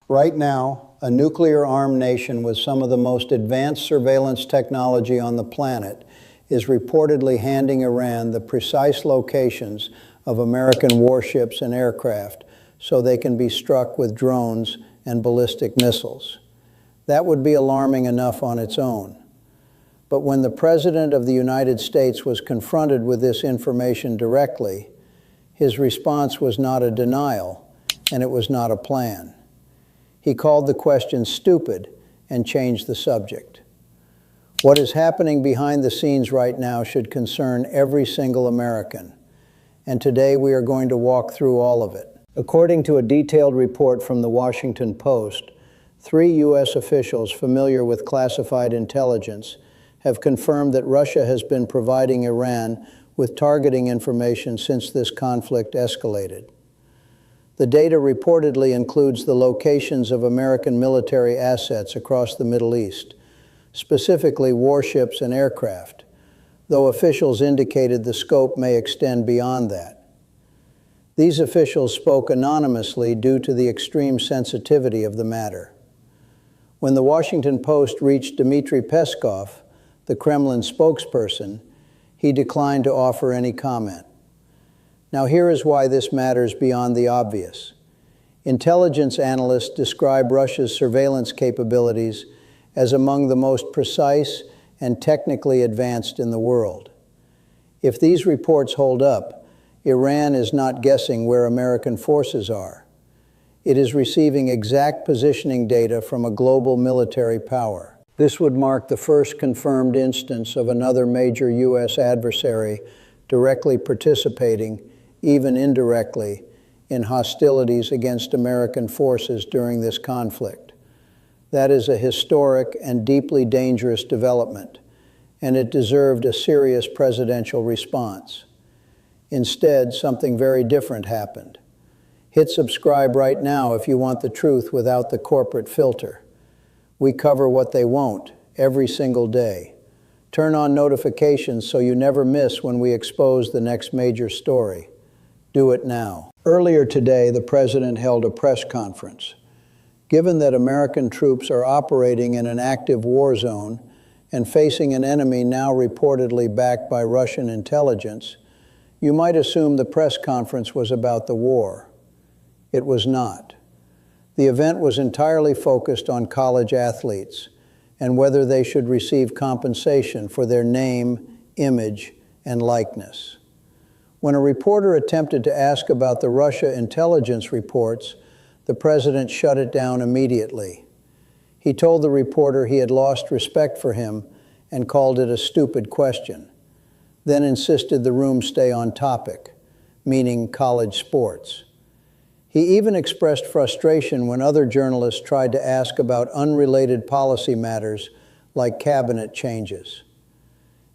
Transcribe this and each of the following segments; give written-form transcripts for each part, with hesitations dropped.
Right now, a nuclear-armed nation with some of the most advanced surveillance technology on the planet is reportedly handing Iran the precise locations of American warships and aircraft so they can be struck with drones and ballistic missiles. That would be alarming enough on its own. But when the President of the United States was confronted with this information directly, his response was not a denial, and it was not a plan. He called the question stupid and changed the subject. What is happening behind the scenes right now should concern every single American, and today we are going to walk through all of it. According to a detailed report from the Washington Post, 3 U.S. officials familiar with classified intelligence have confirmed that Russia has been providing Iran with targeting information since this conflict escalated. The data reportedly includes the locations of American military assets across the Middle East, specifically warships and aircraft, though officials indicated the scope may extend beyond that. These officials spoke anonymously due to the extreme sensitivity of the matter. When the Washington Post reached Dmitry Peskov, the Kremlin spokesperson, he declined to offer any comment. Now here is why this matters beyond the obvious. Intelligence analysts describe Russia's surveillance capabilities as among the most precise and technically advanced in the world. If these reports hold up, Iran is not guessing where American forces are. It is receiving exact positioning data from a global military power. This would mark the first confirmed instance of another major U.S. adversary directly participating, even indirectly, in hostilities against American forces during this conflict. That is a historic and deeply dangerous development, and it deserved a serious presidential response. Instead, something very different happened. Hit subscribe right now if you want the truth without the corporate filter. We cover what they won't every single day. Turn on notifications so you never miss when we expose the next major story. Do it now. Earlier today, the President held a press conference. Given that American troops are operating in an active war zone and facing an enemy now reportedly backed by Russian intelligence, you might assume the press conference was about the war. It was not. The event was entirely focused on college athletes and whether they should receive compensation for their name, image, and likeness. When a reporter attempted to ask about the Russia intelligence reports, the President shut it down immediately. He told the reporter he had lost respect for him and called it a stupid question, then insisted the room stay on topic, meaning college sports. He even expressed frustration when other journalists tried to ask about unrelated policy matters like cabinet changes.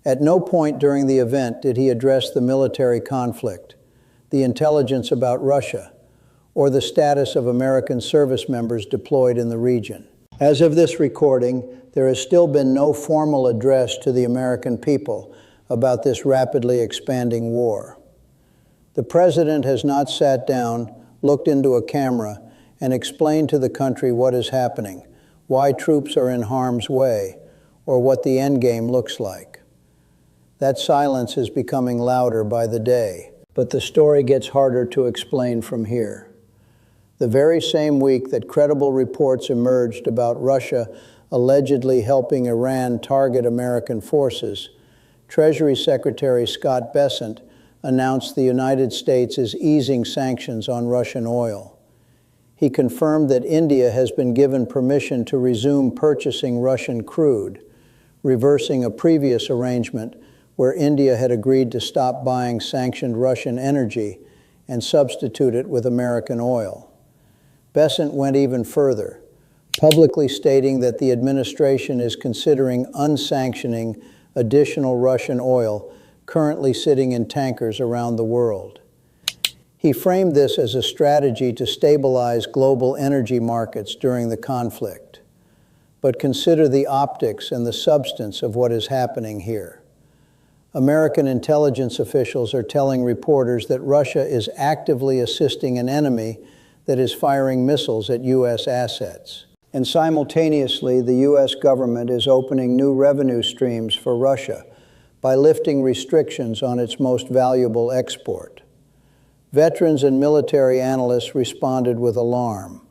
At no point during the event did he address the military conflict, the intelligence about Russia, or the status of American service members deployed in the region. As of this recording, there has still been no formal address to the American people about this rapidly expanding war. The President has not sat down, looked into a camera, and explained to the country what is happening, why troops are in harm's way, or what the end game looks like. That silence is becoming louder by the day, but the story gets harder to explain from here. The very same week that credible reports emerged about Russia allegedly helping Iran target American forces, Treasury Secretary Scott Bessent announced the United States is easing sanctions on Russian oil. He confirmed that India has been given permission to resume purchasing Russian crude, reversing a previous arrangement where India had agreed to stop buying sanctioned Russian energy and substitute it with American oil. Bessent went even further, publicly stating that the administration is considering unsanctioning additional Russian oil currently sitting in tankers around the world. He framed this as a strategy to stabilize global energy markets during the conflict. But consider the optics and the substance of what is happening here. American intelligence officials are telling reporters that Russia is actively assisting an enemy that is firing missiles at U.S. assets. And simultaneously, the U.S. government is opening new revenue streams for Russia by lifting restrictions on its most valuable export. Veterans and military analysts responded with alarm.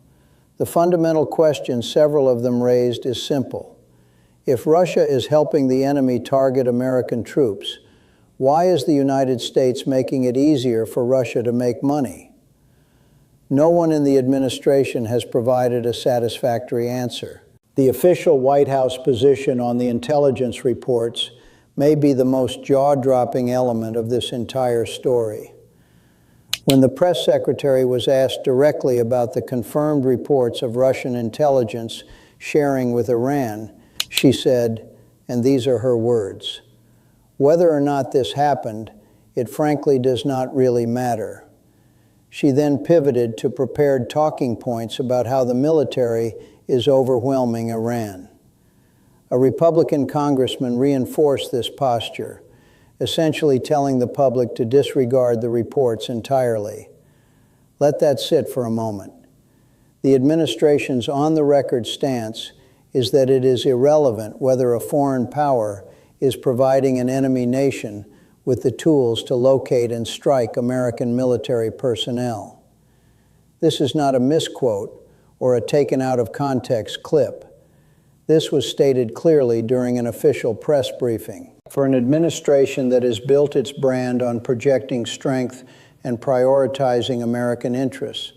The fundamental question several of them raised is simple. If Russia is helping the enemy target American troops, why is the United States making it easier for Russia to make money? No one in the administration has provided a satisfactory answer. The official White House position on the intelligence reports may be the most jaw-dropping element of this entire story. When the press secretary was asked directly about the confirmed reports of Russian intelligence sharing with Iran, she said, and these are her words, "Whether or not this happened, it frankly does not really matter." She then pivoted to prepared talking points about how the military is overwhelming Iran. A Republican congressman reinforced this posture, essentially telling the public to disregard the reports entirely. Let that sit for a moment. The administration's on-the-record stance is that it is irrelevant whether a foreign power is providing an enemy nation with the tools to locate and strike American military personnel. This is not a misquote or a taken out of context clip. This was stated clearly during an official press briefing. For an administration that has built its brand on projecting strength and prioritizing American interests,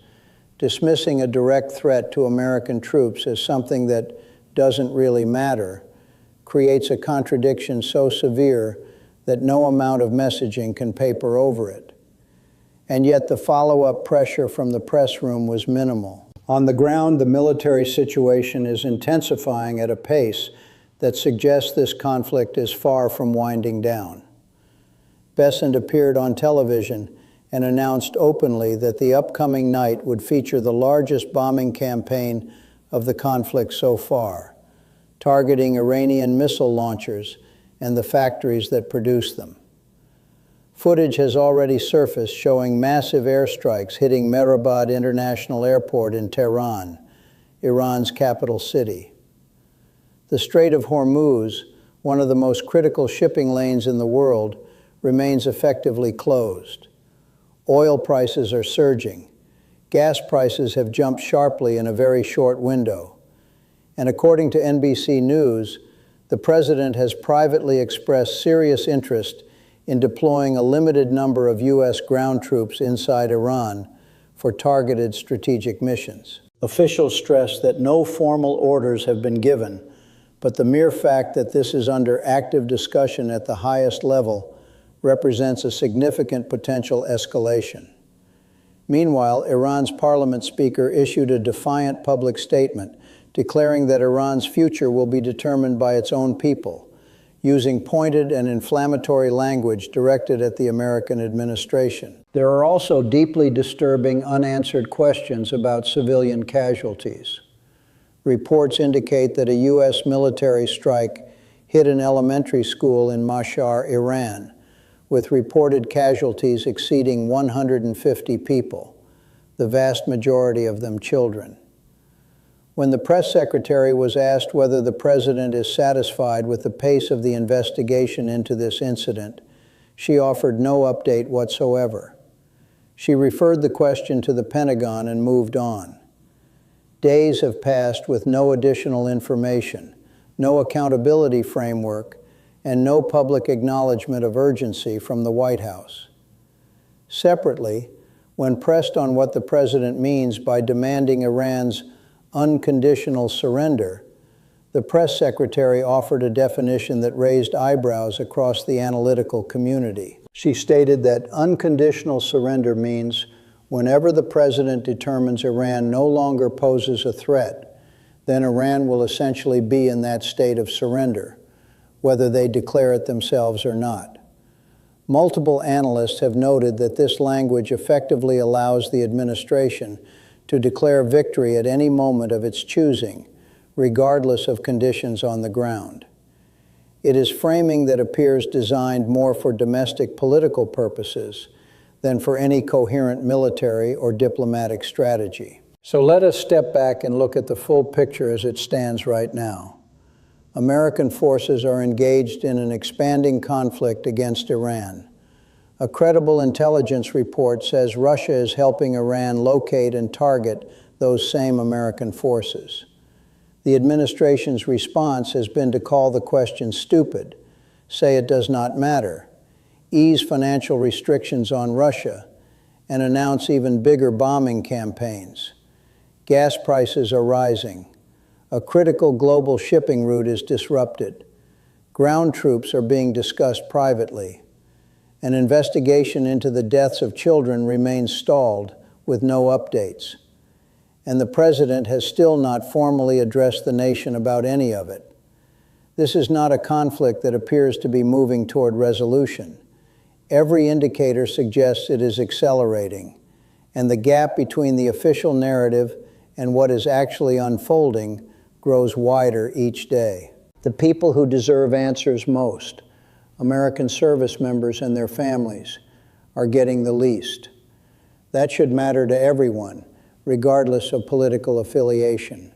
dismissing a direct threat to American troops as something that doesn't really matter creates a contradiction so severe that no amount of messaging can paper over it. And yet the follow-up pressure from the press room was minimal. On the ground, the military situation is intensifying at a pace that suggests this conflict is far from winding down. Bessent appeared on television and announced openly that the upcoming night would feature the largest bombing campaign of the conflict so far, targeting Iranian missile launchers and the factories that produce them. Footage has already surfaced showing massive airstrikes hitting Mehrabad International Airport in Tehran, Iran's capital city. The Strait of Hormuz, one of the most critical shipping lanes in the world, remains effectively closed. Oil prices are surging. Gas prices have jumped sharply in a very short window. And according to NBC News, the president has privately expressed serious interest in deploying a limited number of U.S. ground troops inside Iran for targeted strategic missions. Officials stress that no formal orders have been given, but the mere fact that this is under active discussion at the highest level represents a significant potential escalation. Meanwhile, Iran's parliament speaker issued a defiant public statement declaring that Iran's future will be determined by its own people, using pointed and inflammatory language directed at the American administration. There are also deeply disturbing unanswered questions about civilian casualties. Reports indicate that a U.S. military strike hit an elementary school in Mashhad, Iran, with reported casualties exceeding 150 people, the vast majority of them children. When the press secretary was asked whether the president is satisfied with the pace of the investigation into this incident, she offered no update whatsoever. She referred the question to the Pentagon and moved on. Days have passed with no additional information, no accountability framework, and no public acknowledgement of urgency from the White House. Separately, when pressed on what the president means by demanding Iran's unconditional surrender, the press secretary offered a definition that raised eyebrows across the analytical community. She stated that unconditional surrender means whenever the president determines Iran no longer poses a threat, then Iran will essentially be in that state of surrender, whether they declare it themselves or not. Multiple analysts have noted that this language effectively allows the administration to declare victory at any moment of its choosing, regardless of conditions on the ground. It is framing that appears designed more for domestic political purposes than for any coherent military or diplomatic strategy. So let us step back and look at the full picture as it stands right now. American forces are engaged in an expanding conflict against Iran. A credible intelligence report says Russia is helping Iran locate and target those same American forces. The administration's response has been to call the question stupid, say it does not matter, ease financial restrictions on Russia, and announce even bigger bombing campaigns. Gas prices are rising. A critical global shipping route is disrupted. Ground troops are being discussed privately. An investigation into the deaths of children remains stalled with no updates. And the president has still not formally addressed the nation about any of it. This is not a conflict that appears to be moving toward resolution. Every indicator suggests it is accelerating, and the gap between the official narrative and what is actually unfolding grows wider each day. The people who deserve answers most, American service members and their families, are getting the least. That should matter to everyone, regardless of political affiliation.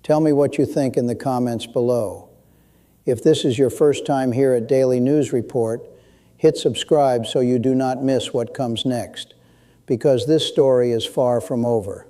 Tell me what you think in the comments below. If this is your first time here at Daily News Report, hit subscribe so you do not miss what comes next, because this story is far from over.